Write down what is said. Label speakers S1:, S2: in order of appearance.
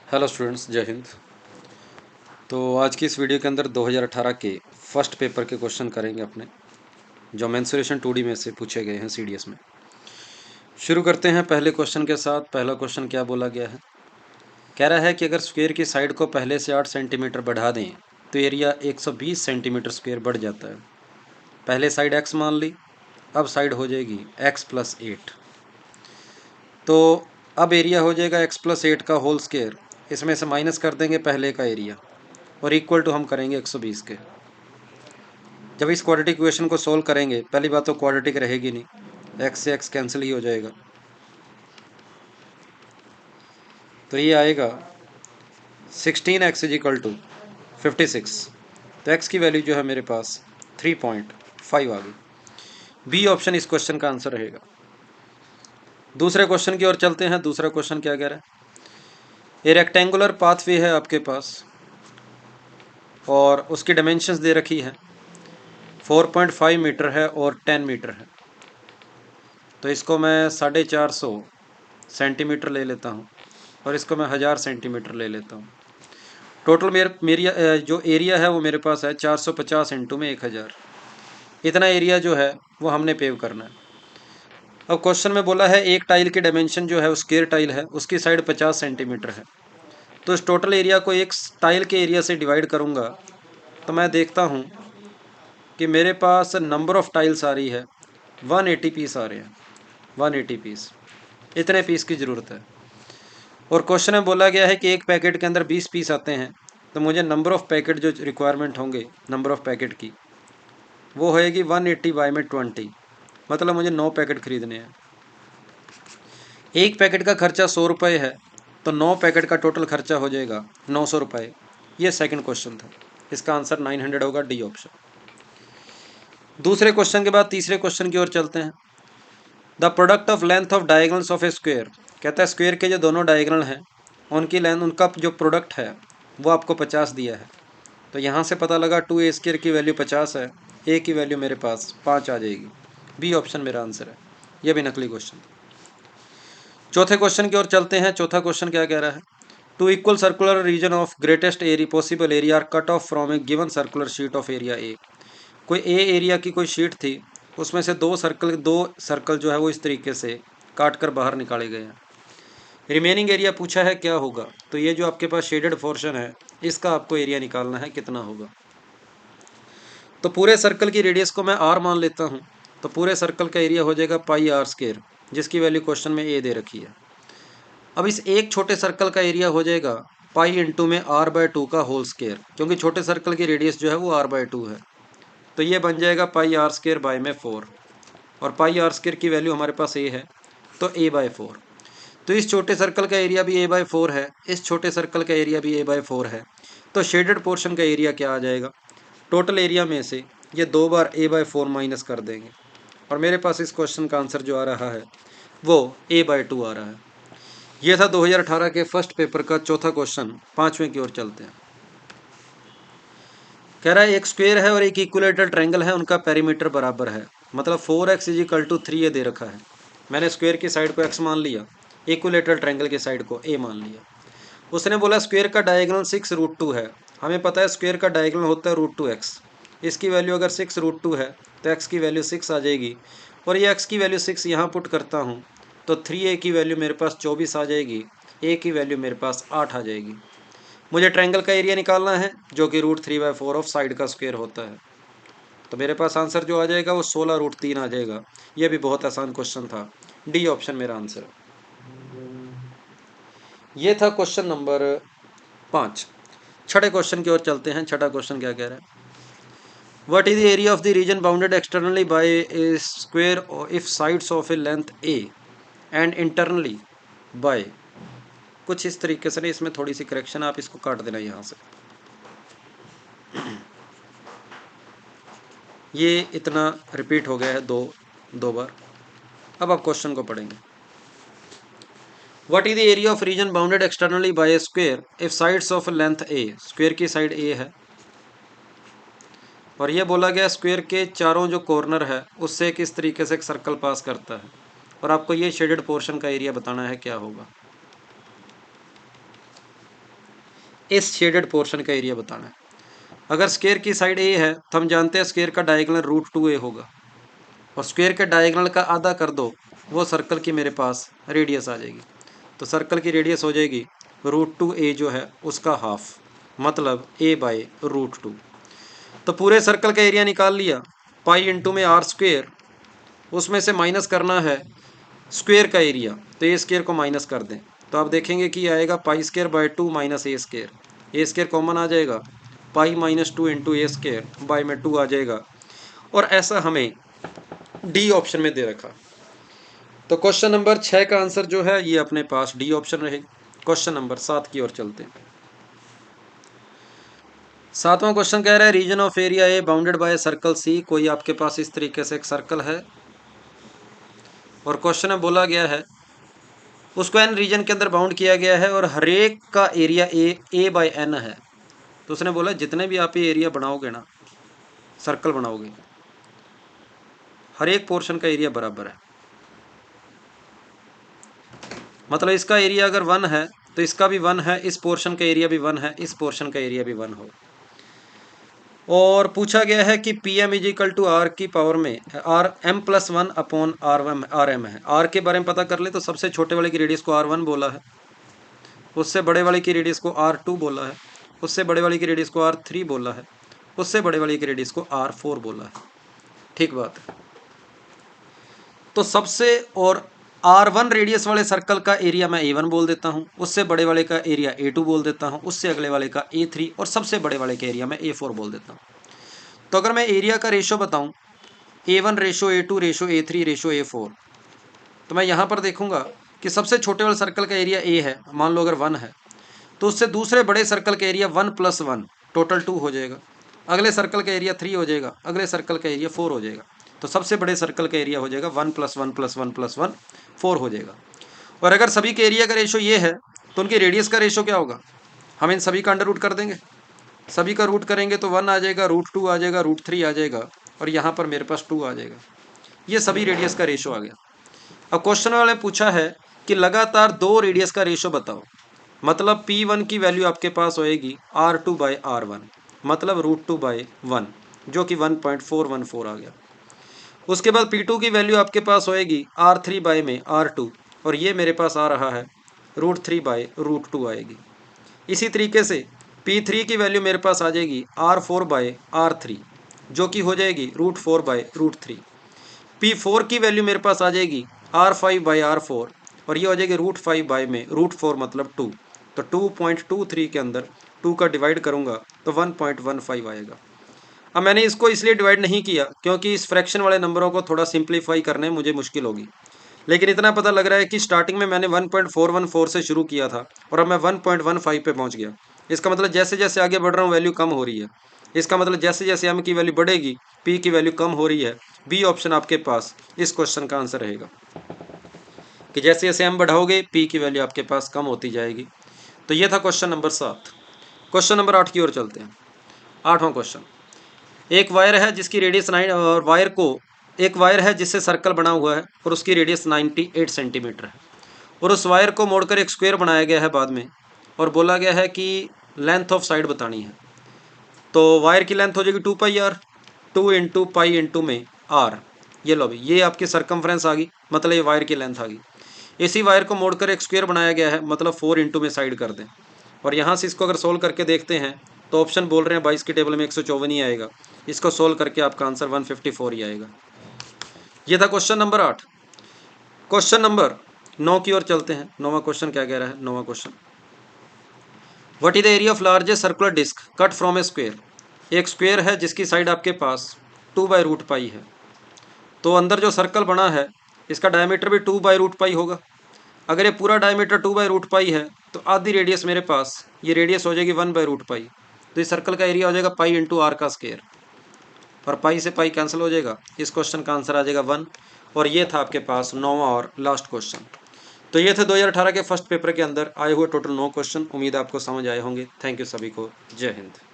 S1: Hello students, जय हिंद। तो आज की इस वीडियो के अंदर 2018 के फर्स्ट पेपर के क्वेश्चन करेंगे अपने, जो मेंसुरेशन 2D में से पूछे गए हैं CDS में। शुरू करते हैं पहले क्वेश्चन के साथ। पहला क्वेश्चन क्या बोला गया है? कह रहा है कि अगर स्क्वायर की साइड को पहले से 8 सेंटीमीटर बढ़ा दें तो एरिया 120 सेंटीमीटर स्क्वायर बढ़ जाता है। पहले साइड x मान ली, अब साइड हो जाएगी x+8। तो अब एरिया हो जाएगा x+8 का होल स्क्वायर। इसमें से माइनस कर देंगे पहले का एरिया और इक्वल टू हम करेंगे 120 के। जब इस क्वाड्रेटिक इक्वेशन को सोल्व करेंगे, पहली बात तो क्वाड्रेटिक रहेगी नहीं, x से x कैंसिल ही हो जाएगा। तो ये आएगा 16x = 56। तो x की वैल्यू जो है मेरे पास 3.5 आ गई। बी ऑप्शन इस क्वेश्चन का आंसर रहेगा। दूसरे क्वेश्चन की ओर चलते हैं। दूसरा क्वेश्चन क्या कह रहा है? ए रेक्टेंगुलर पाथवे है आपके पास और उसकी डायमेंशंस दे रखी है, 4.5 मीटर है और 10 मीटर है। तो इसको मैं 450 सेंटीमीटर ले लेता हूँ और इसको मैं 1000 सेंटीमीटर ले लेता हूँ। टोटल मेरी जो एरिया है वो मेरे पास है 450 इंटू में 1000। इतना एरिया जो है वो हमने पेव करना है। अब क्वेश्चन में बोला है एक टाइल की डायमेंशन जो है, स्क्वायर टाइल है, उसकी साइड 50 सेंटीमीटर है। तो इस टोटल एरिया को एक टाइल के एरिया से डिवाइड करूँगा तो मैं देखता हूँ कि मेरे पास नंबर ऑफ़ टाइल्स आ रही है 180 पीस आ रहे हैं। 180 पीस, इतने पीस की ज़रूरत है। और क्वेश्चन में बोला गया है कि एक पैकेट के अंदर 20 पीस आते हैं। तो मुझे नंबर ऑफ़ पैकेट जो रिक्वायरमेंट होंगे, नंबर ऑफ़ पैकेट की, वो होएगी 180 बाई में 20। मतलब मुझे 9 पैकेट खरीदने हैं। एक पैकेट का खर्चा 100 रुपये है, तो 9 पैकेट का टोटल खर्चा हो जाएगा 900 रुपये। ये सेकंड क्वेश्चन था। इसका आंसर 900 होगा, डी ऑप्शन। दूसरे क्वेश्चन के बाद तीसरे क्वेश्चन की ओर चलते हैं। The product of length of diagonals of A square. कहता है स्क्वायर के जो दोनों डायगोनल हैं उनकी लेंथ, उनका जो प्रोडक्ट है वो आपको 50 दिया है। तो यहाँ से पता लगा 2a² की वैल्यू 50 है, a की वैल्यू मेरे पास 5 आ जाएगी। बी ऑप्शन मेरा आंसर है। यह भी नकली क्वेश्चन। चौथे क्वेश्चन की ओर चलते हैं। चौथा क्वेश्चन क्या कह रहा है? Two equal circular region of greatest area possible area are cut off from a given circular sheet of area A. कोई ए एरिया की कोई शीट थी, उसमें से दो सर्कल जो है वो इस तरीके से काट कर बाहर निकाले गए हैं। रिमेनिंग एरिया पूछा है क्या होगा। तो ये जो आपके पास शेडेड पोर्शन है, इसका आपको एरिया निकालना है कितना होगा। तो पूरे सर्कल की रेडियस को मैं r मान लेता हूँ। तो पूरे सर्कल का एरिया हो जाएगा πr², जिसकी वैल्यू क्वेश्चन में a दे रखी है। अब इस एक छोटे सर्कल का एरिया हो जाएगा पाई इंटू में r/2 का होल स्क्वायर, क्योंकि छोटे सर्कल की रेडियस जो है वो r/2 है। तो ये बन जाएगा πr² बाई में 4, और πr² की वैल्यू हमारे पास a है, तो a/4। तो इस छोटे सर्कल का एरिया भी a/4 है, इस छोटे सर्कल का एरिया भी a/4 है। तो शेडेड पोर्शन का एरिया क्या आ जाएगा? टोटल एरिया में से ये 2 बार a/4 माइनस कर देंगे और मेरे पास इस क्वेश्चन का आंसर जो आ रहा है वो a/2 आ रहा है। यह था 2018 के फर्स्ट पेपर का चौथा क्वेश्चन। पांचवें की ओर चलते हैं। कह रहा है एक स्क्वायर है और एक इक्विलेटरल ट्रायंगल है, उनका पेरीमीटर बराबर है। मतलब 4x = 3 ये दे रखा है। मैंने स्क्वायर की साइड को x मान लिया, इक्विलेटरल ट्रायंगल की साइड को a मान लिया। उसने बोला स्क्वायर का डायगोनल 6√2 है। हमें पता है स्क्वायर का डायगोनल होता है √2x। इसकी वैल्यू अगर 6√2 है तो x की वैल्यू 6 आ जाएगी, और ये x की वैल्यू 6 यहाँ पुट करता हूँ तो 3a की वैल्यू मेरे पास 24 आ जाएगी, a की वैल्यू मेरे पास 8 आ जाएगी। मुझे ट्रायंगल का एरिया निकालना है जो कि √3/4 ऑफ साइड का स्क्वायर होता है। तो मेरे पास आंसर जो आ जाएगा वो 16√3 आ जाएगा। यह भी बहुत आसान क्वेश्चन था। डी ऑप्शन मेरा आंसर। ये था क्वेश्चन नंबर 5। छठे क्वेश्चन की ओर चलते हैं। छठा क्वेश्चन क्या कह रहा है? What is the area of the region bounded externally by a square if sides of a length a and internally by. कुछ इस तरीके से नहीं, इसमें थोड़ी सी करेक्शन, आप इसको काट देना यहाँ से। ये इतना रिपीट हो गया है दो बार। अब आप क्वेश्चन को पढ़ेंगे। What is the area of region bounded externally by a square if sides of length a। Square की साइड a है और ये बोला गया स्क्वायर के चारों जो कॉर्नर है उससे किस तरीके से एक सर्कल पास करता है, और आपको ये शेडेड पोर्शन का एरिया बताना है क्या होगा। इस शेडेड पोर्शन का एरिया बताना है। अगर स्क्वायर की साइड ए है तो हम जानते हैं स्क्वायर का डायगोनल √2a होगा, और स्क्वायर के डायगोनल का आधा कर दो, वो सर्कल की मेरे पास रेडियस आ जाएगी। तो सर्कल की रेडियस हो जाएगी √2a जो है उसका हाफ, मतलब a/√2। तो पूरे सर्कल का एरिया निकाल लिया, पाई इंटू में आर स्क्वेयर, उसमें से माइनस करना है स्क्वेयर का एरिया, तो ए स्क्वेयर को माइनस कर दें तो आप देखेंगे कि आएगा π²/2 माइनस ए स्क्वेयर कॉमन आ जाएगा, π-2 इंटू ए स्क्वेयर बाई में 2 आ जाएगा। और ऐसा हमें डी ऑप्शन में दे रखा। तो क्वेश्चन नंबर 6 का आंसर जो है ये अपने पास डी ऑप्शन रहेगा। क्वेश्चन नंबर 7 की ओर चलते हैं। 7वां क्वेश्चन कह रहा है region of area a bounded by circle C. कोई आपके पास इस तरीके से एक सर्कल है और क्वेश्चन में बोला गया है उसको एन रीजन के अंदर बाउंड किया गया है और हर एक का एरिया a/n है। तो उसने बोला जितने भी आप ये एरिया बनाओगे ना, सर्कल बनाओगे, हर एक पोर्शन का एरिया बराबर है। मतलब इसका एरिया अगर 1 है तो इसका भी 1 है, इस पोर्शन का एरिया भी 1 है, इस पोर्शन का एरिया भी 1 हो। और पूछा गया है कि Pm = R की पावर में RM+1/RM है। R के बारे में पता कर ले तो सबसे छोटे वाले की रेडियस को R1 बोला है, उससे बड़े वाले की रेडियस को R2 बोला है, उससे बड़े वाले की रेडियस को R3 बोला है, उससे बड़े वाले की रेडियस को R4 बोला है। ठीक बात है। तो सबसे और R1 रेडियस वाले सर्कल का एरिया मैं A1 बोल देता हूँ, उससे बड़े वाले का एरिया A2 बोल देता हूँ, उससे अगले वाले का A3 और सबसे बड़े वाले का एरिया मैं A4 बोल देता हूँ। तो अगर मैं एरिया का रेशो बताऊँ A1:A2:A3:A4, तो मैं यहाँ पर देखूंगा कि सबसे छोटे वाले सर्कल का एरिया A है, मान लो अगर 1 है, तो उससे दूसरे बड़े सर्कल का एरिया 1+1 टोटल 2 हो जाएगा, अगले सर्कल का एरिया 3 हो जाएगा, अगले सर्कल का एरिया 4 हो जाएगा। तो सबसे बड़े सर्कल का एरिया हो जाएगा 1+1+1+1 4 हो जाएगा। और अगर सभी के एरिया का रेशो ये है तो उनकी रेडियस का रेशो क्या होगा, हम इन सभी का अंडर रूट कर देंगे, सभी का रूट करेंगे तो 1 आ जाएगा, √2 आ जाएगा, √3 आ जाएगा, और यहाँ पर मेरे पास 2 आ जाएगा। ये सभी रेडियस का रेशो आ गया। अब क्वेश्चन वाले पूछा है कि लगातार 2 रेडियस का रेशो बताओ, मतलब P1 की वैल्यू आपके पास होएगी R2/R1, मतलब √2/1 जो कि 1.414 आ गया। उसके बाद P2 की वैल्यू आपके पास होएगी R3/R2, और ये मेरे पास आ रहा है √3/√2 आएगी। इसी तरीके से P3 की वैल्यू मेरे पास आ जाएगी R4/R3 जो कि हो जाएगी √4/√3। P4 की वैल्यू मेरे पास आ जाएगी R5/R4 और ये हो जाएगी √5/√4 मतलब 2। तो 2.23 के अंदर 2 का डिवाइड करूंगा तो 1.15 आएगा। अब मैंने इसको इसलिए डिवाइड नहीं किया क्योंकि इस फ्रैक्शन वाले नंबरों को थोड़ा सिंप्लीफाई करने में मुझे मुश्किल होगी, लेकिन इतना पता लग रहा है कि स्टार्टिंग में मैंने 1.414 से शुरू किया था और अब मैं 1.15 पे पहुंच गया। इसका मतलब जैसे जैसे आगे बढ़ रहा हूँ वैल्यू कम हो रही है। इसका मतलब जैसे जैसे m की वैल्यू बढ़ेगी p की वैल्यू कम हो रही है। बी ऑप्शन आपके पास इस क्वेश्चन का आंसर रहेगा कि जैसे जैसे m बढ़ाओगे p की वैल्यू आपके पास कम होती जाएगी। तो ये था क्वेश्चन नंबर 7। क्वेश्चन नंबर 8 की ओर चलते हैं। 8वां क्वेश्चन, एक वायर है जिसकी रेडियस 9 और एक वायर है जिससे सर्कल बना हुआ है और उसकी रेडियस 98 सेंटीमीटर है, और उस वायर को मोड़कर एक स्क्वायर बनाया गया है बाद में, और बोला गया है कि लेंथ ऑफ साइड बतानी है। तो वायर की लेंथ हो जाएगी 2πr, 2 इंटू पाई इंटू में r। ये लो भाई, ये आपकी सरकमफ्रेंस आ गई, मतलब ये वायर की लेंथ आ गई। इसी वायर को मोड़कर एक स्क्वायर बनाया गया है, मतलब 4 इंटू में साइड कर दें। और यहाँ से इसको अगर सोल्व करके देखते हैं तो ऑप्शन बोल रहे हैं 22 की टेबल में 154 ही आएगा, इसको सोल्व करके आपका आंसर 154 ही आएगा। ये था क्वेश्चन नंबर 8। क्वेश्चन नंबर 9 की ओर चलते हैं। 9वां क्वेश्चन क्या कह रहा है। 9वां question, what is the area of largest circular disc cut from a square. एक स्क्वायर है जिसकी साइड आपके पास 2/√π है, तो अंदर जो सर्कल बना है इसका डायमीटर भी 2/√π होगा। अगर ये पूरा डायमीटर 2/√π है तो आधी रेडियस मेरे पास, ये रेडियस हो जाएगी 1/√π। तो इस सर्कल का एरिया हो जाएगा पाई इंटू आर का स्क्वायर, और पाई से पाई कैंसिल हो जाएगा। इस क्वेश्चन का आंसर आ जाएगा 1। और ये था आपके पास 9वां और लास्ट क्वेश्चन। तो ये थे 2018 के फर्स्ट पेपर के अंदर आए हुए टोटल 9 क्वेश्चन। उम्मीद है आपको समझ आए होंगे। थैंक यू सभी को। जय हिंद।